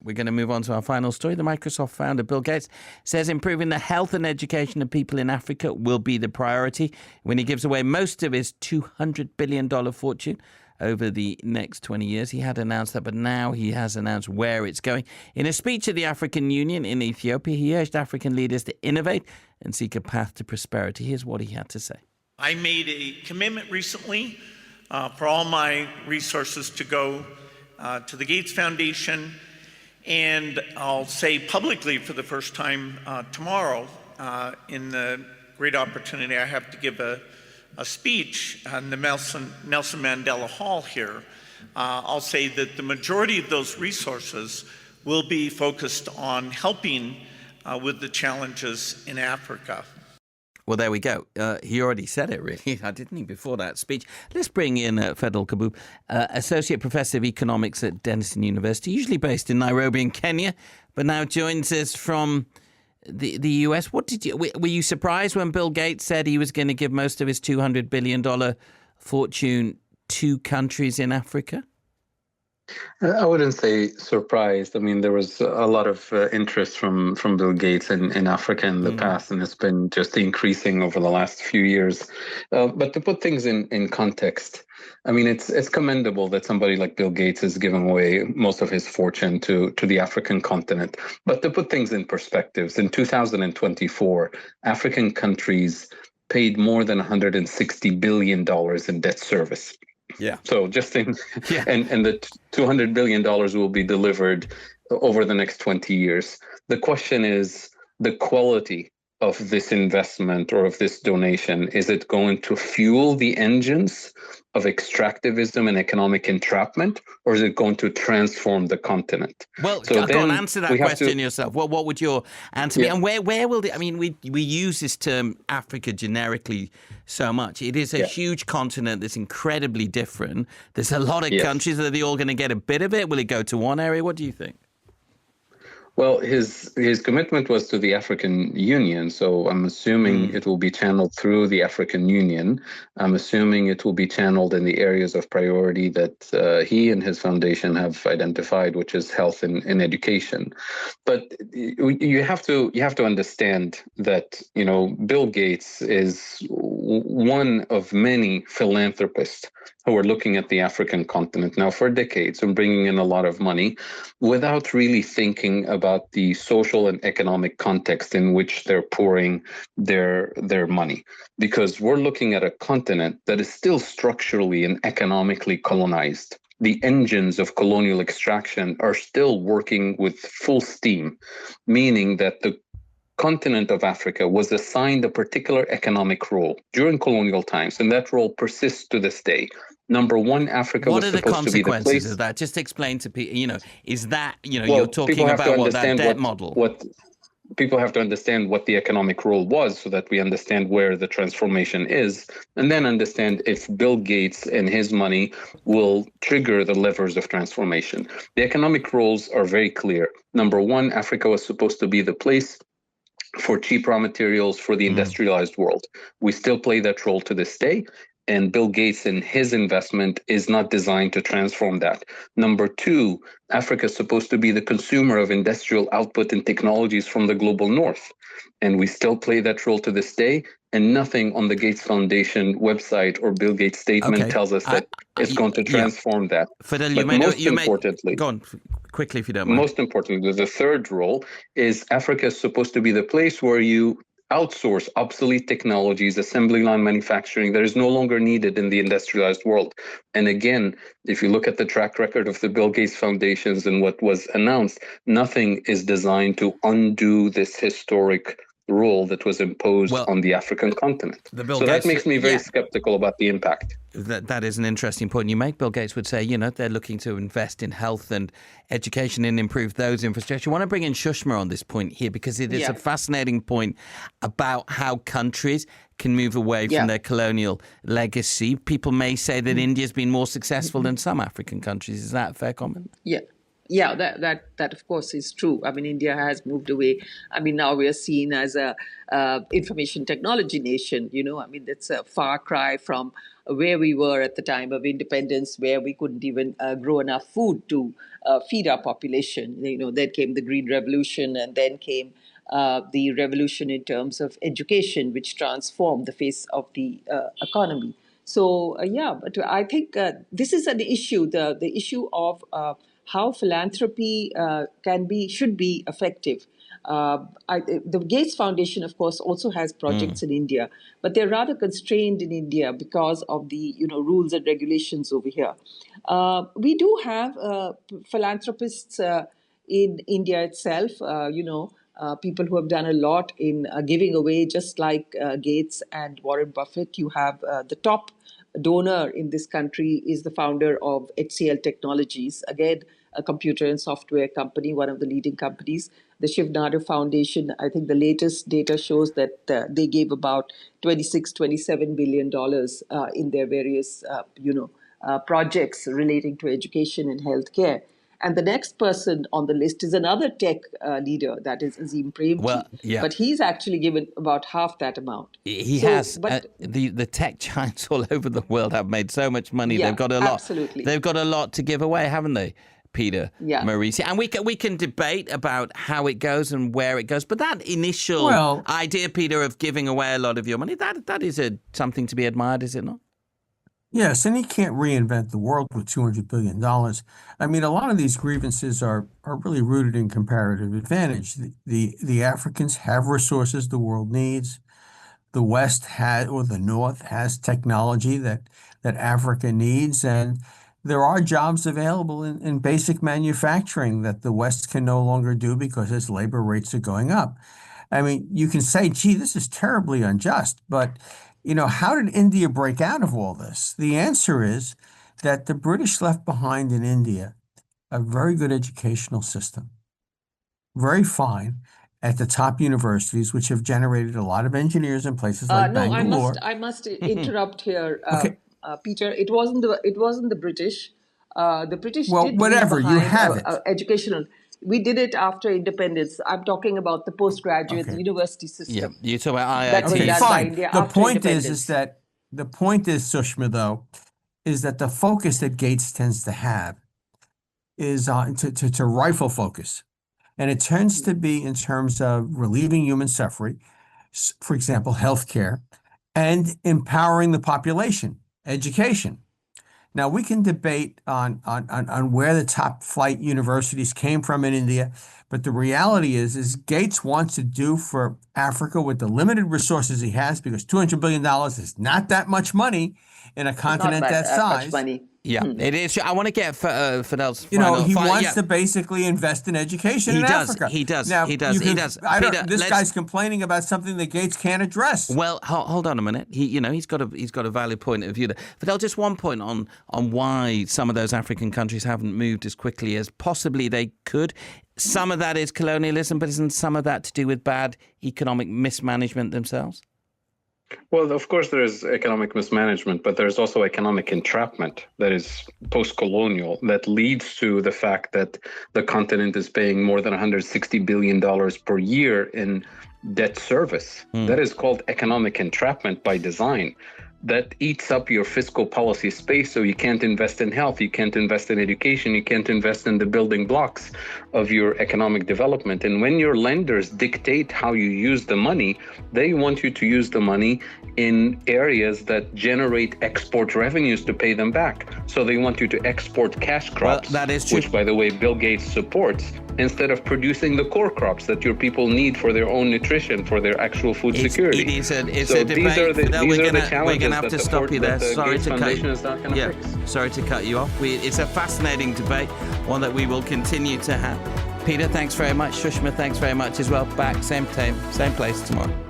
We're going to move on to our final story. The Microsoft founder, Bill Gates, says improving the health and education of people in Africa will be the priority when he gives away most of his $200 billion fortune over the next 20 years. He had announced that, but now he has announced where it's going. In a speech at the African Union in Ethiopia, he urged African leaders to innovate and seek a path to prosperity. Here's what he had to say. I made a commitment recently for all my resources to go to the Gates Foundation. And I'll say publicly for the first time tomorrow, in the great opportunity I have to give a speech on the Nelson Mandela Hall here, I'll say that the majority of those resources will be focused on helping with the challenges in Africa. Well, there we go. He already said it, really, didn't he, before that speech? Let's bring in Fadhel Kaboub, Associate Professor of Economics at Denison University, usually based in Nairobi in Kenya, but now joins us from the US. Were you surprised when Bill Gates said he was going to give most of his $200 billion fortune to countries in Africa? I wouldn't say surprised. I mean, there was a lot of interest from Bill Gates in Africa in the past, and it's been just increasing over the last few years. But to put things in context, I mean, it's commendable that somebody like Bill Gates is giving away most of his fortune to the African continent. But to put things in perspectives, in 2024, African countries paid more than $160 billion in debt service. Yeah. So just think, and the $200 billion will be delivered over the next 20 years. The question is the quality of this investment or of this donation. Is it going to fuel the engines of extractivism and economic entrapment, or is it going to transform the continent? Well, so go on, answer that question yourself. What would your answer be? And where will I mean, we use this term Africa generically so much. It is a huge continent that's incredibly different. There's a lot of countries. Are they all going to get a bit of it? Will it go to one area? What do you think? Well, his commitment was to the African Union, so I'm assuming it will be channeled through the African Union. I'm assuming it will be channeled in the areas of priority that he and his foundation have identified, which is health and education. But you have to understand that, you know, Bill Gates is one of many philanthropists who are looking at the African continent now for decades and bringing in a lot of money without really thinking about the social and economic context in which they're pouring their money. Because we're looking at a continent that is still structurally and economically colonized. The engines of colonial extraction are still working with full steam, meaning that the continent of Africa was assigned a particular economic role during colonial times, and that role persists to this day. Number one, Africa was supposed to be the place. What are the consequences of that? Just explain to people, you know, is that, you know, you're talking about that debt model. People have to understand what the economic role was so that we understand where the transformation is, and then understand if Bill Gates and his money will trigger the levers of transformation. The economic roles are very clear. Number one, Africa was supposed to be the place for cheap raw materials for the industrialized world. We still play that role to this day. And Bill Gates and his investment is not designed to transform that. Number two, Africa is supposed to be the consumer of industrial output and technologies from the global north. And we still play that role to this day. And nothing on the Gates Foundation website or Bill Gates statement tells us that it's going to transform that. Fadhel, go on quickly if you don't mind. Most importantly, the third role is Africa is supposed to be the place where you outsource obsolete technologies, assembly line manufacturing that is no longer needed in the industrialized world. And again, if you look at the track record of the Bill Gates Foundations and what was announced, nothing is designed to undo this historic rule that was imposed on the African continent. So that makes me very skeptical about the impact. That is an interesting point you make. Bill Gates would say, you know, they're looking to invest in health and education and improve those infrastructure. I want to bring in Shushma on this point here because it is a fascinating point about how countries can move away from their colonial legacy. People may say that India's been more successful than some African countries. Is that a fair comment? Yeah. Yeah, that of course is true. I mean, India has moved away. I mean, now we are seen as a information technology nation. I mean, that's a far cry from where we were at the time of independence, where we couldn't even grow enough food to feed our population. Then came the Green Revolution, and then came the revolution in terms of education, which transformed the face of the economy. So yeah, but I think this is an issue, the issue of how philanthropy should be effective. The Gates Foundation, of course, also has projects in India, but they're rather constrained in India because of the rules and regulations over here. We do have philanthropists in India itself. People who have done a lot in giving away, just like Gates and Warren Buffett. You have the top donor in this country is the founder of HCL Technologies, again, a computer and software company, one of the leading companies. The Shiv Nadu Foundation, I think the latest data shows that they gave about $27 billion in their various, projects relating to education and healthcare. And the next person on the list is another tech leader, that is Azim Premji. Well, yeah. But he's actually given about half that amount. He has. But the tech giants all over the world have made so much money. Yeah, they've got a lot. Absolutely. They've got a lot to give away, haven't they, Peter? Yeah. Mauricio? And we can debate about how it goes and where it goes. But that initial idea, Peter, of giving away a lot of your money, that is something to be admired, is it not? Yes, and he can't reinvent the world with $200 billion. I mean, a lot of these grievances are really rooted in comparative advantage. The Africans have resources the world needs. The West or the North has technology that Africa needs. And there are jobs available in basic manufacturing that the West can no longer do because its labor rates are going up. I mean, you can say, gee, this is terribly unjust, but how did India break out of all this? The answer is that the British left behind in India a very good educational system, very fine, at the top universities, which have generated a lot of engineers in places like Bangalore. I must interrupt here, Okay. Peter. It wasn't the British. The British did whatever, leave you behind have it. Educational. We did it after independence. I'm talking about the postgraduate university system. Yeah, you talk about IIT. That was done by Fine. India The after point is independence. that Sushma, though, is that the focus that Gates tends to have is to rifle focus. And it tends to be in terms of relieving human suffering, for example, healthcare, and empowering the population, education. Now, we can debate on where the top flight universities came from in India, but the reality is Gates wants to do for Africa with the limited resources he has, because $200 billion is not that much money in a continent that size. Much money. Yeah, it is. I want to get Fadhel's He wants to basically invest in education in Africa. He does. Now, He does. Peter, this guy's complaining about something that Gates can't address. Well, hold on a minute. He's got a valid point of view there. Fadhel, just one point on why some of those African countries haven't moved as quickly as possibly they could. Some of that is colonialism, but isn't some of that to do with bad economic mismanagement themselves? Well, of course, there is economic mismanagement, but there's also economic entrapment that is post-colonial that leads to the fact that the continent is paying more than $160 billion per year in debt service. That is called economic entrapment by design. That eats up your fiscal policy space, so you can't invest in health, you can't invest in education, you can't invest in the building blocks of your economic development. And when your lenders dictate how you use the money, they want you to use the money in areas that generate export revenues to pay them back. So they want you to export cash crops, that is true. Which, by the way, Bill Gates supports, instead of producing the core crops that your people need for their own nutrition, for their actual food security. It's a These debate. are the challenges We're going to have to stop you there. Sorry to cut you off. It's a fascinating debate, one that we will continue to have. Peter, thanks very much. Shushma, thanks very much as well. Back, same time, same place tomorrow.